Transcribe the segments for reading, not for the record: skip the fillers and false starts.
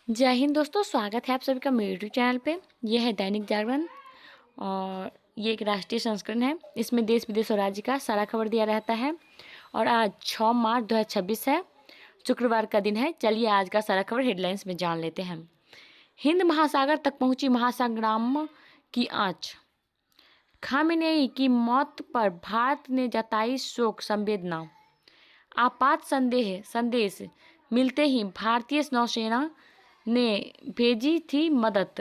जय हिंद दोस्तों, स्वागत है आप सभी का मेरे यूट्यूब चैनल पे। यह है दैनिक जागरण और ये एक राष्ट्रीय संस्करण है। इसमें देश विदेश और राज्य का सारा खबर दिया रहता है। और आज 6 मार्च 2026 है, शुक्रवार का दिन है। चलिए आज का सारा खबर हेडलाइंस में जान लेते हैं। हिंद महासागर तक पहुंची महासंग्राम की आंच। खामेनेई की मौत पर भारत ने जताई शोक संवेदना। आपात संदेश मिलते ही भारतीय नौसेना ने भेजी थी मदद।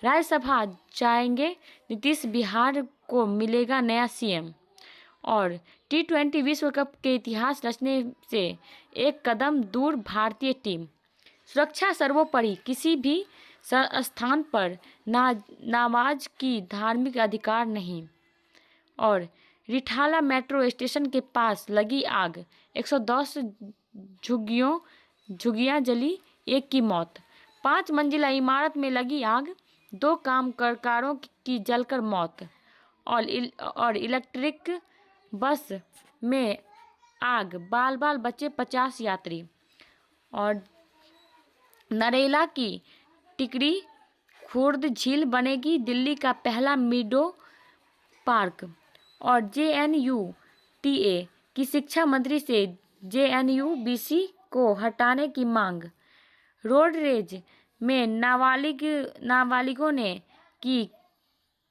राज्यसभा जाएंगे नीतीश, बिहार को मिलेगा नया सीएम। और T20 विश्व कप के इतिहास रचने से एक कदम दूर भारतीय टीम। सुरक्षा सर्वोपरि, किसी भी स्थान पर नामाज की धार्मिक अधिकार नहीं। और रिठाला मेट्रो स्टेशन के पास लगी आग, 110 झुग्गियां जली, एक की मौत। 5 मंजिला इमारत में लगी आग, 2 कामगारों की जलकर मौत। और इलेक्ट्रिक बस में आग, बाल बाल बचे 50 यात्री। और नरेला की टिकरी खुर्द झील बनेगी दिल्ली का पहला मीडो पार्क। और JNUTA की शिक्षा मंत्री से JNUBC को हटाने की मांग। रोड रेज में नाबालिगों ने की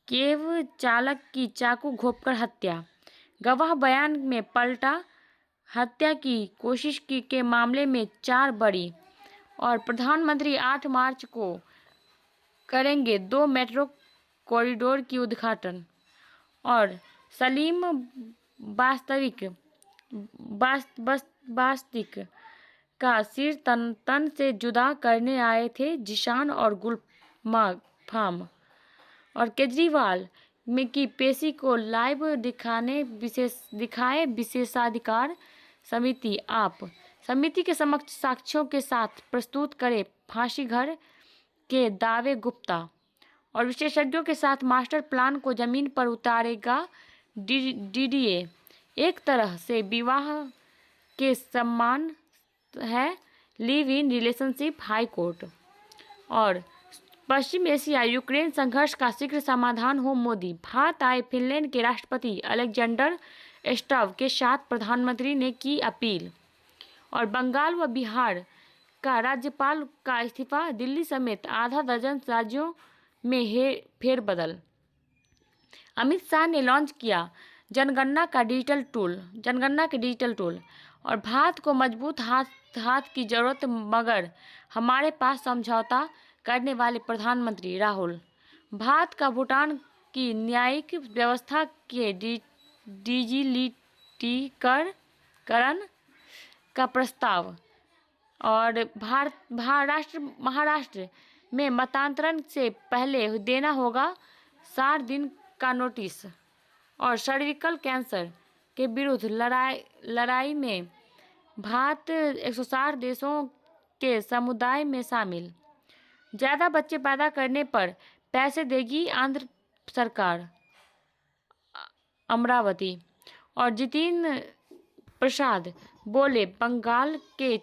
कैब चालक की चाकू घोंपकर हत्या। गवाह बयान में पलटा, हत्या की कोशिश के मामले में 4 बरी। और प्रधानमंत्री 8 मार्च को करेंगे 2 मेट्रो कॉरिडोर की उद्घाटन। और सलीम बास्तिक का सिर तन से जुदा करने आए थे जिशान और गुलफाम। और केजरीवाल में की पेशी को लाइव दिखाए विशेषाधिकार समिति। आप समिति के समक्ष साक्ष्यों के साथ प्रस्तुत करे फांसी घर के दावे गुप्ता। और विशेषज्ञों के साथ मास्टर प्लान को जमीन पर उतारेगा DDA। एक तरह से विवाह के समान है live in relationship, high court. और पश्चिम एशिया यूक्रेन संघर्ष का शीघ्र समाधान हो मोदी। भारत आए फिनलैंड के राष्ट्रपति अलेक्जेंडर स्टव के साथ प्रधानमंत्री ने की अपील। और बंगाल व बिहार का राज्यपाल का इस्तीफा, दिल्ली समेत आधा दर्जन राज्यों में फेरबदल। अमित शाह ने लॉन्च किया जनगणना के डिजिटल टूल। और भारत को मजबूत हाथ की जरूरत, मगर हमारे पास समझौता करने वाले प्रधानमंत्री राहुल। भारत का भूटान की न्यायिक व्यवस्था के डिजिटलीकरण का प्रस्ताव। और महाराष्ट्र में मतांतरण से पहले देना होगा 60 दिन का नोटिस। और सर्विकल कैंसर के विरुद्ध लड़ाई में भारत 160 देशों के समुदाय में शामिल। ज़्यादा बच्चे पैदा करने पर पैसे देगी आंध्र सरकार, अमरावती। और जितेंद्र प्रसाद बोले बंगाल के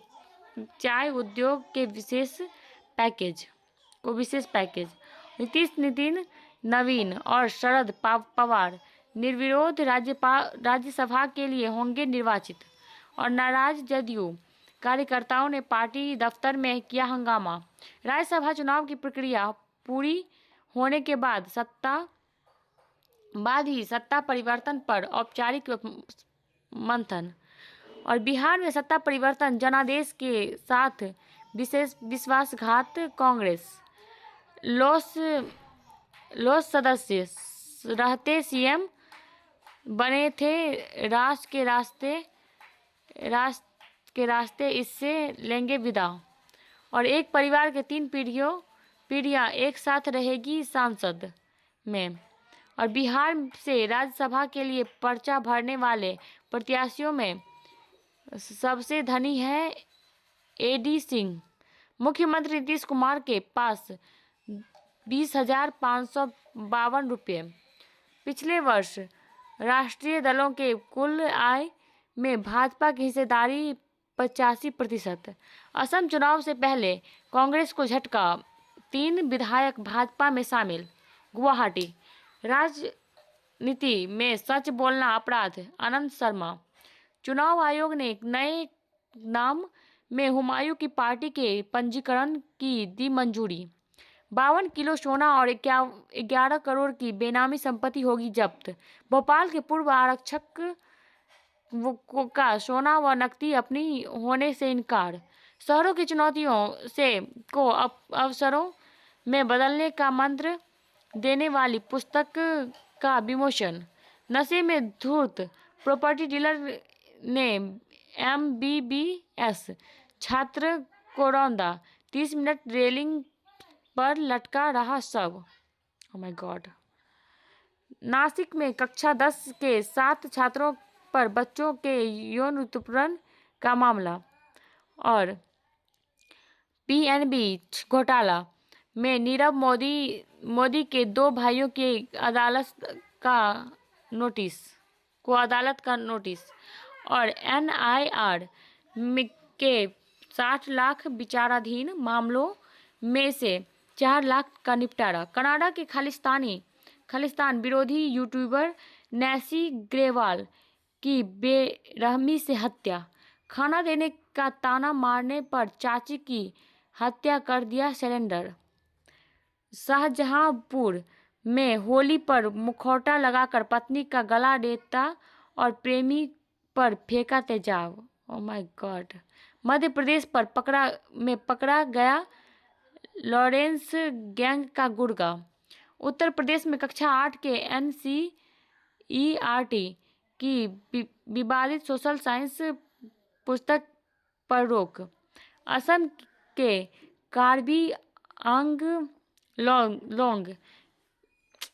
चाय उद्योग के विशेष पैकेज। नितिन नवीन और शरद पवार निर्विरोध राज्यसभा के लिए होंगे निर्वाचित। और नाराज जदयू कार्यकर्ताओं ने पार्टी दफ्तर में किया हंगामा। राज्यसभा चुनाव की प्रक्रिया पूरी होने के बाद ही सत्ता परिवर्तन पर औपचारिक मंथन। और बिहार में सत्ता परिवर्तन जनादेश के साथ विश्वासघात, कांग्रेस लोस सदस्य रहते सीएम बने थे, राष्ट्र के रास्ते इससे लेंगे विदा। और एक परिवार के 3 पीढ़ियां एक साथ रहेगी सांसद में। और बिहार से राज्यसभा के लिए पर्चा भरने वाले प्रत्याशियों में सबसे धनी है AD सिंह। मुख्यमंत्री नीतीश कुमार के पास 20,552 रुपये। पिछले वर्ष राष्ट्रीय दलों के कुल आय में भाजपा की हिस्सेदारी 85%। असम चुनाव से पहले कांग्रेस को झटका, 3 विधायक भाजपा में शामिल। गुवाहाटी, राजनीति में सच बोलना अपराध, आनंद शर्मा। चुनाव आयोग ने नए नाम में हुमायूं की पार्टी के पंजीकरण की दी मंजूरी। 52 किलो सोना और 11 करोड़ की बेनामी संपत्ति होगी जब्त। भोपाल के पूर्व आरक्षक का सोना व नकदी अपनी होने से इनकार। शहरों की चुनौतियों से को अवसरों में बदलने का मंत्र देने वाली पुस्तक का विमोचन। नशे में धूर्त प्रॉपर्टी डीलर ने MBBS छात्र को रौंदा, 30 मिनट रेलिंग पर लटका रहा शव। Oh my God. नासिक में कक्षा 10 के 7 छात्रों पर बच्चों के यौन उत्पीड़न का मामला। और PNB घोटाला में नीरव मोदी के 2 भाइयों की अदालत का नोटिस। और NIR के 60 लाख विचाराधीन मामलों में से 4 लाख का निपटारा। कनाडा के खालिस्तान विरोधी यूट्यूबर नैन्सी ग्रेवाल की बेरहमी से हत्या। खाना देने का ताना मारने पर चाची की हत्या कर दिया सरेंडर। शाहजहांपुर में होली पर मुखौटा लगाकर पत्नी का गला डेटा और प्रेमी पर फेंका तेजाब। Oh my God. Madhya Pradesh पर पकड़ा गया लॉरेंस गैंग का गुर्गा। उत्तर प्रदेश में कक्षा 8 के NCERT की विवादित सोशल साइंस पुस्तक पर रोक। असम के कार्बी आंगलोंग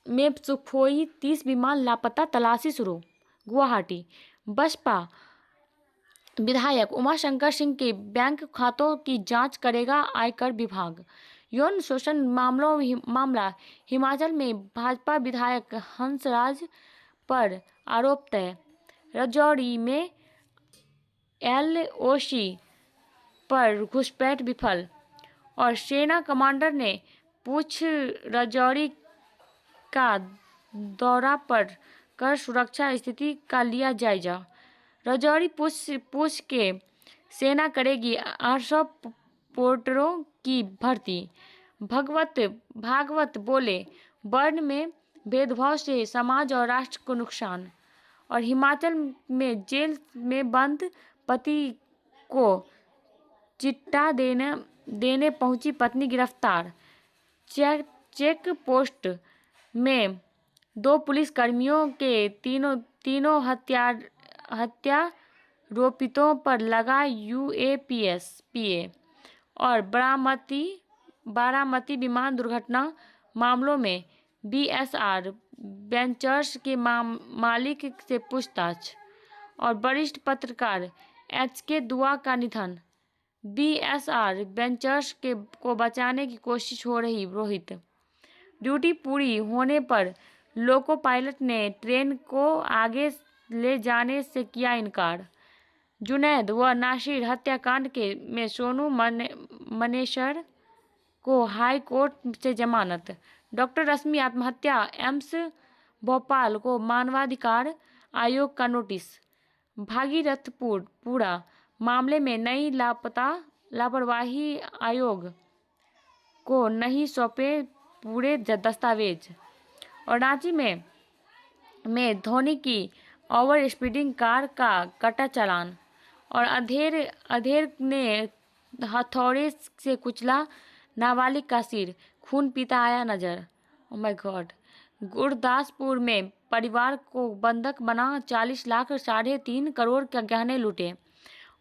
में सुखोई 30 विमान लापता, तलाशी शुरू। गुवाहाटी, बसपा विधायक उमाशंकर सिंह के बैंक खातों की जांच करेगा आयकर विभाग। यौन शोषण मामला हिमाचल में भाजपा विधायक हंसराज पर आरोप तय। राजौरी में LOC पर घुसपैठ विफल। और सेना कमांडर ने पूछ राजौरी का दौरा कर सुरक्षा स्थिति का लिया जायजा। राजौरी पूछ के सेना करेगी 800 पोर्टरों की भर्ती। भागवत बोले, वर्ण में भेदभाव से समाज और राष्ट्र को नुकसान। और हिमाचल में जेल में बंद पति को चिट्टा देने पहुंची पत्नी गिरफ्तार। चेक पोस्ट में 2 पुलिसकर्मियों के तीनों हत्यारोपितों पर लगा UAPA। और बारामती विमान दुर्घटना मामलों में BSR वेंचर्स के मालिक से पूछताछ। और वरिष्ठ पत्रकार HK दुआ का निधन। BSR वेंचर्स को बचाने की कोशिश हो रही। रोहित, ड्यूटी पूरी होने पर लोको पायलट ने ट्रेन को आगे ले जाने से किया इनकार। जुनैद व नासिर हत्याकांड में सोनू मनेसर को हाई कोर्ट से जमानत। डॉक्टर रश्मि आत्महत्या, एम्स भोपाल को मानवाधिकार आयोग का नोटिस। भागीरथपुरा मामले में नई लापरवाही आयोग को नहीं सौंपे पूरे दस्तावेज। और रांची में धोनी की ओवर स्पीडिंग कार का कटा चालान। और अधेर ने हथौड़े से कुचला नाबालिग का सिर, खून पीता आया नजर। Oh my God. गुरदासपुर में परिवार को बंधक बना 40 लाख 3.5 करोड़ के गहने लूटे।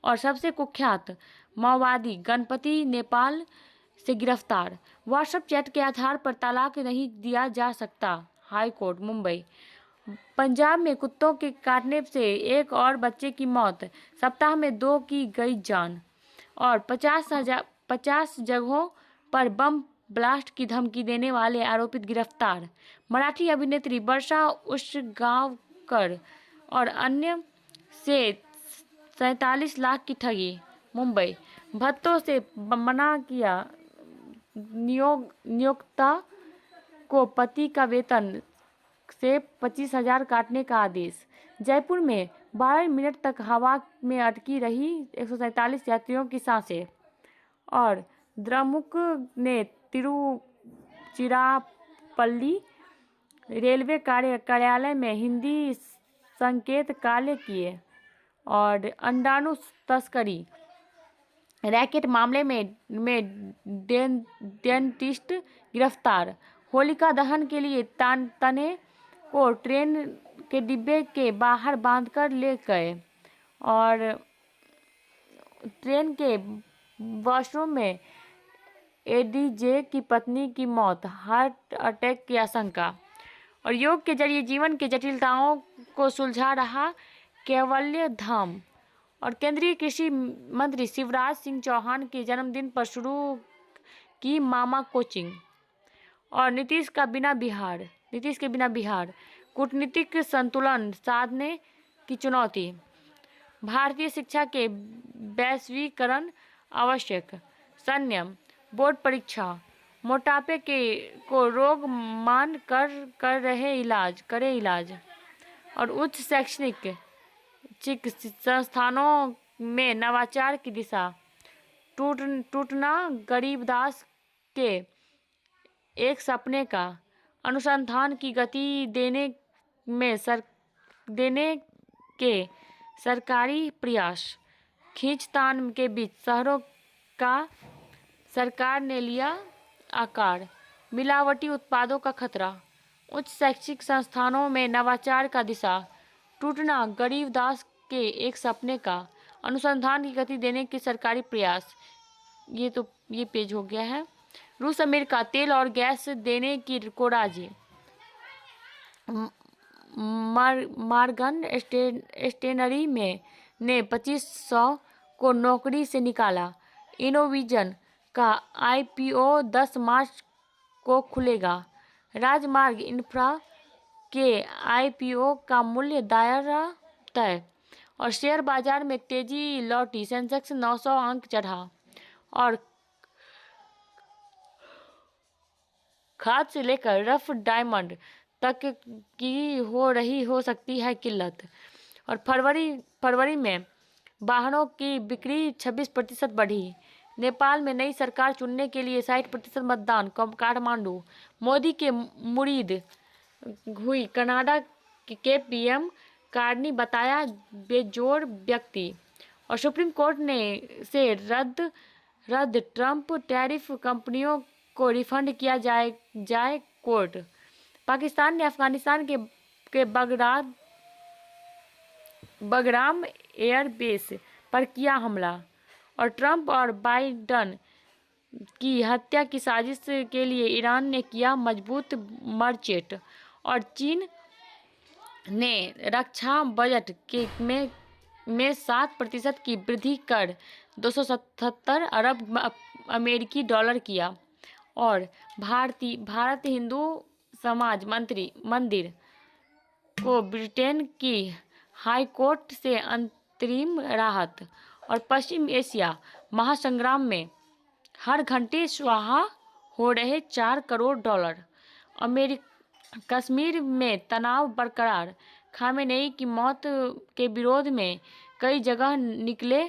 और सबसे कुख्यात माओवादी गणपति नेपाल से गिरफ्तार। व्हाट्सएप चैट के आधार पर तलाक नहीं दिया जा सकता। High court Mumbai. पंजाब में कुत्तों के काटने से एक और बच्चे की मौत, सप्ताह में 2 की गई जान। और 50 जगहों पर बम ब्लास्ट की धमकी देने वाले आरोपित गिरफ्तार। मराठी अभिनेत्री वर्षा उसगांवकर और अन्य से 47 लाख की ठगी। मुंबई। भत्तों से मना किया। नियोक्ता को पति का वेतन से 25,000 काटने का आदेश। जयपुर में 12 मिनट तक हवा में अटकी रही 147 यात्रियों की सांसें। और द्रमुक ने तिरुचिरापल्ली रेलवे कार्यालय में हिंदी संकेत काले किए। और अंडाणु तस्करी रैकेट मामले में डेंटिस्ट गिरफ्तार। होलिका दहन के लिए तने को ट्रेन के डिब्बे के बाहर बांधकर ले गए। और ट्रेन के वॉशरूम में एडीजे की पत्नी की मौत, हार्ट अटैक की आशंका। और योग के जरिए जीवन की जटिलताओं को सुलझा रहा कैवल्य धाम। और केंद्रीय कृषि मंत्री शिवराज सिंह चौहान के जन्मदिन पर शुरू की मामा कोचिंग। और नीतीश के बिना बिहार कूटनीतिक संतुलन साधने की चुनौती। भारतीय शिक्षा के वैश्वीकरण आवश्यक। संयम। बोर्ड परीक्षा। मोटापे को रोग मान करे इलाज। और उच्च शैक्षणिक संस्थानों में नवाचार की दिशा। टूटना गरीबदास के एक सपने का। अनुसंधान की गति देने के सरकारी प्रयास। खींचतान के बीच शहरों का सरकार ने लिया आकार। मिलावटी उत्पादों का खतरा। उच्च शैक्षिक संस्थानों में नवाचार का दिशा। टूटना गरीबदास के एक सपने का। अनुसंधान की गति देने के सरकारी प्रयास। ये पेज हो गया है। रूस अमेरिका तेल और गैस देने को राजी। मॉर्गन स्टेनरी ने 2500 को नौकरी से निकाला। इनोविजन का आईपीओ 10 मार्च को खुलेगा। राजमार्ग इंफ्रा के आईपीओ का मूल्य दायरा तय। और शेयर बाजार में तेजी लौटी, सेंसेक्स 900 अंक चढ़ा। और खाद से लेकर रफ डायमंड तक की हो सकती है किल्लत। और फरवरी में वाहनों की बिक्री 26% बढ़ी। नेपाल में नई सरकार चुनने के लिए 60% मतदान। काठमांडू। मोदी के मुरीद हुई कनाडा के पीएम कार्नी बताया बेजोड़ व्यक्ति। और सुप्रीम कोर्ट ने से रद्द ट्रंप टैरिफ कंपनियों को रिफंड किया जाए कोर्ट। पाकिस्तान ने अफगानिस्तान के बगराम एयरबेस पर किया हमला। और ट्रंप और बाइडन की हत्या की साजिश के लिए ईरान ने किया मजबूत मर्चेंट। और चीन ने रक्षा बजट में 7% की वृद्धि कर 277 अरब अमेरिकी डॉलर किया। और भारत हिंदू समाज मंदिर को ब्रिटेन की हाई कोर्ट से अंतरिम राहत। और पश्चिम एशिया महासंग्राम में हर घंटे स्वाहा हो रहे 4 करोड़ डॉलर। कश्मीर में तनाव बरकरार। खामेनेई की मौत के विरोध में कई जगह निकले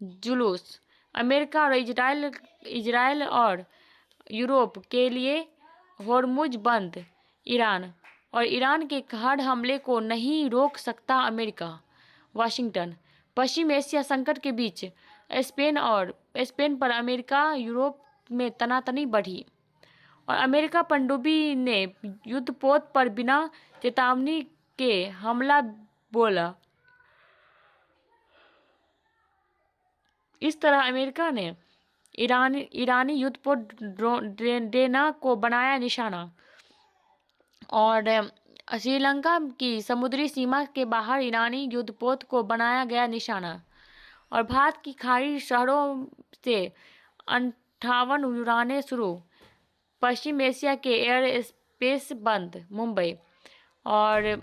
जुलूस। अमेरिका और इजराइल और यूरोप के लिए होर्मुज बंद। ईरान के हर हमले को नहीं रोक सकता अमेरिका। वाशिंगटन। पश्चिम एशिया संकट के बीच स्पेन पर अमेरिका यूरोप में तनातनी बढ़ी। और अमेरिका पनडुब्बी ने युद्धपोत पर बिना चेतावनी के हमला बोला। इस तरह अमेरिका ने ईरानी युद्धपोत ड्रेना को बनाया निशाना। और श्रीलंका की समुद्री सीमा के बाहर ईरानी युद्धपोत को बनाया गया निशाना। और भारत की खाड़ी शहरों से 58 उड़ानें शुरू। पश्चिम एशिया के एयर स्पेस बंद। मुंबई। और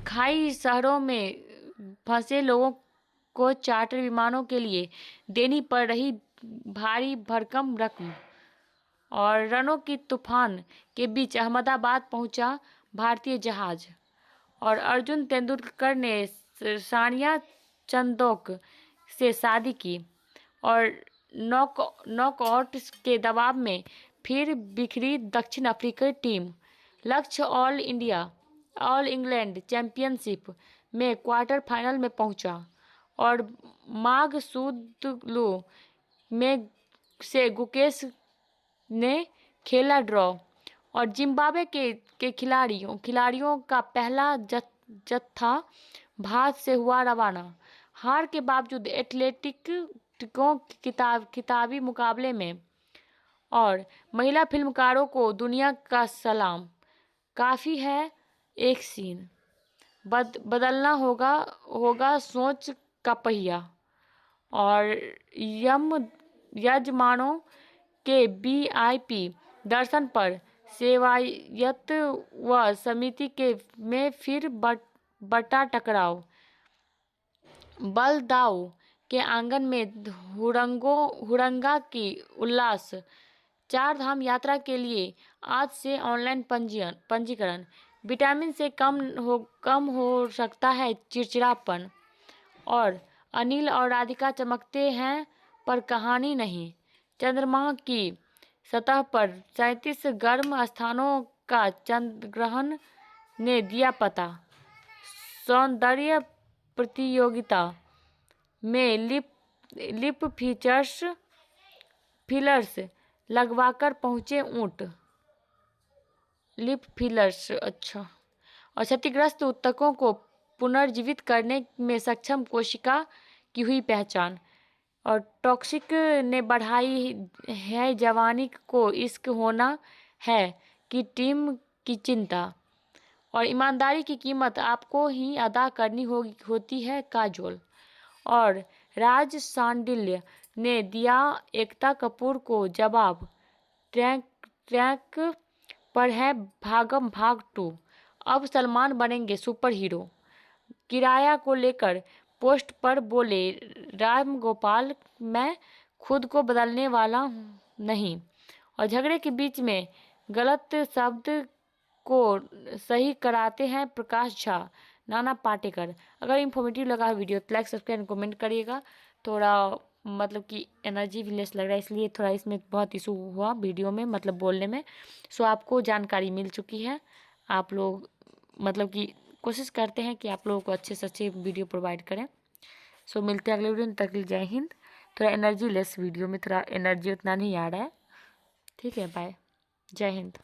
खाड़ी शहरों में फंसे लोगों को चार्टर विमानों के लिए देनी पड़ रही भारी भरकम रकम। और रनों की तूफान के बीच अहमदाबाद पहुंचा भारतीय जहाज। और अर्जुन तेंदुलकर ने सानिया चंदोक से शादी की। और नॉकआउट के दबाव में फिर बिखरी दक्षिण अफ्रीकी टीम। लक्ष्य ऑल इंग्लैंड चैंपियनशिप में क्वार्टर फाइनल में पहुंचा। और मागसूदलू में से गुकेश ने खेला ड्रॉ। और जिम्बाब्वे के खिलाड़ियों का पहला जत्था भारत से हुआ रवाना। हार के बावजूद एथलेटिकों किताबी मुकाबले में। और महिला फिल्मकारों को दुनिया का सलाम। काफ़ी है एक सीन, बदलना होगा सोच का पहिया। और यजमानों के वीआईपी दर्शन पर सेवायत व समिति में फिर बटा टकराव। बलदाऊ के आंगन में हुरंगा की उल्लास। 4 धाम यात्रा के लिए आज से ऑनलाइन पंजीकरण। विटामिन से कम हो सकता है चिड़चिड़ापन। और अनिल और राधिका चमकते हैं पर कहानी नहीं। चंद्रमा की सतह पर 37 गर्म स्थानों का चंद्रग्रहण ने दिया पता। सौंदर्य प्रतियोगिता में लिप फिलर्स लगवाकर पहुंचे ऊंट। लिप फिलर्स, अच्छा। और क्षतिग्रस्त ऊतकों को पुनर्जीवित करने में सक्षम कोशिका की हुई पहचान। और टॉक्सिक ने बढ़ाई है जवानी को इश्क होना है कि टीम की चिंता। और ईमानदारी की कीमत आपको ही अदा करनी होती है काजोल। और राज सांडिल्य ने दिया एकता कपूर को जवाब। ट्रैक पर है भागम भाग 2। अब सलमान बनेंगे सुपर हीरो। किराया को लेकर पोस्ट पर बोले राम गोपाल, मैं खुद को बदलने वाला नहीं। और झगड़े के बीच में गलत शब्द को सही कराते हैं प्रकाश झा, नाना पाटेकर। अगर इन्फॉर्मेटिव लगा वीडियो तो लाइक सब्सक्राइब कमेंट करिएगा। थोड़ा मतलब कि एनर्जी भी लेस लग रहा है, इसलिए थोड़ा इसमें बहुत इशू हुआ वीडियो में, मतलब बोलने में। सो आपको जानकारी मिल चुकी है। आप लोग मतलब कि कोशिश करते हैं कि आप लोगों को अच्छे से अच्छे वीडियो प्रोवाइड करें। सो मिलते हैं अगले वीडियो में, तक के लिए जय हिंद। थोड़ा एनर्जी लेस वीडियो में, थोड़ा एनर्जी उतना नहीं आ रहा है, ठीक है। बाय, जय हिंद।